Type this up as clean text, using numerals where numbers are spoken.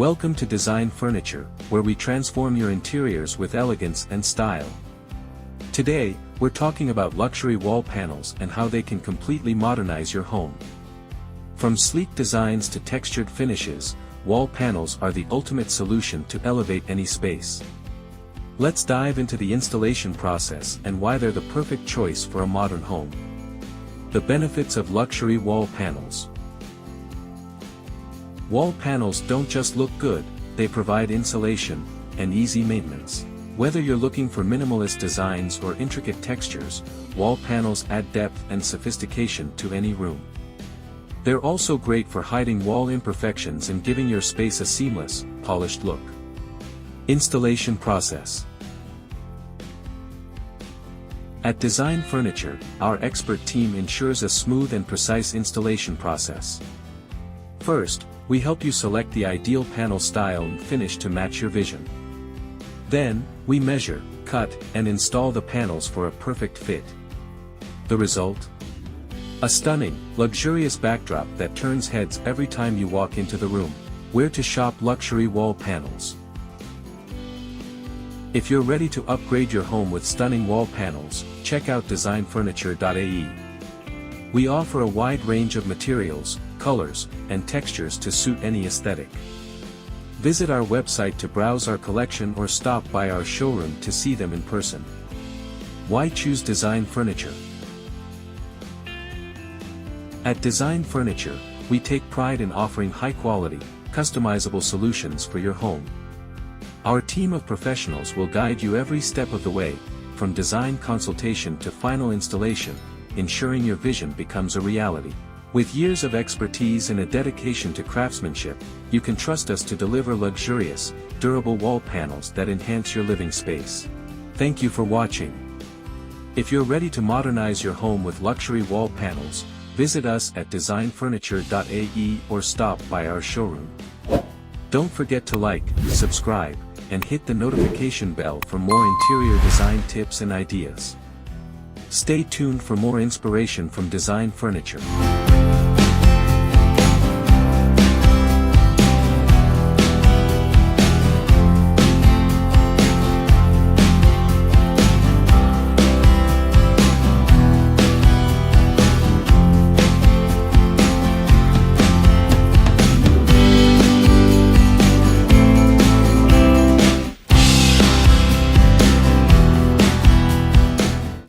Welcome to Design Furniture, where we transform your interiors with elegance and style. Today, we're talking about luxury wall panels and how they can completely modernize your home. From sleek designs to textured finishes, wall panels are the ultimate solution to elevate any space. Let's dive into the installation process and why they're the perfect choice for a modern home. The benefits of luxury wall panels. Wall panels don't just look good, they provide insulation and easy maintenance. Whether you're looking for minimalist designs or intricate textures, wall panels add depth and sophistication to any room. They're also great for hiding wall imperfections and giving your space a seamless, polished look. Installation process. At Design Furniture, our expert team ensures a smooth and precise installation process. First, we help you select the ideal panel style and finish to match your vision. Then, we measure, cut, and install the panels for a perfect fit. The result? A stunning, luxurious backdrop that turns heads every time you walk into the room. Where to shop luxury wall panels. If you're ready to upgrade your home with stunning wall panels, check out designfurniture.ae. We offer a wide range of materials, colors, and textures to suit any aesthetic. Visit our website to browse our collection or stop by our showroom to see them in person. Why choose Design Furniture? At Design Furniture, we take pride in offering high-quality, customizable solutions for your home. Our team of professionals will guide you every step of the way, from design consultation to final installation, ensuring your vision becomes a reality. With years of expertise and a dedication to craftsmanship, you can trust us to deliver luxurious, durable wall panels that enhance your living space. Thank you for watching. If you're ready to modernize your home with luxury wall panels, visit us at designfurniture.ae or stop by our showroom. Don't forget to like, subscribe, and hit the notification bell for more interior design tips and ideas. Stay tuned for more inspiration from Design Furniture.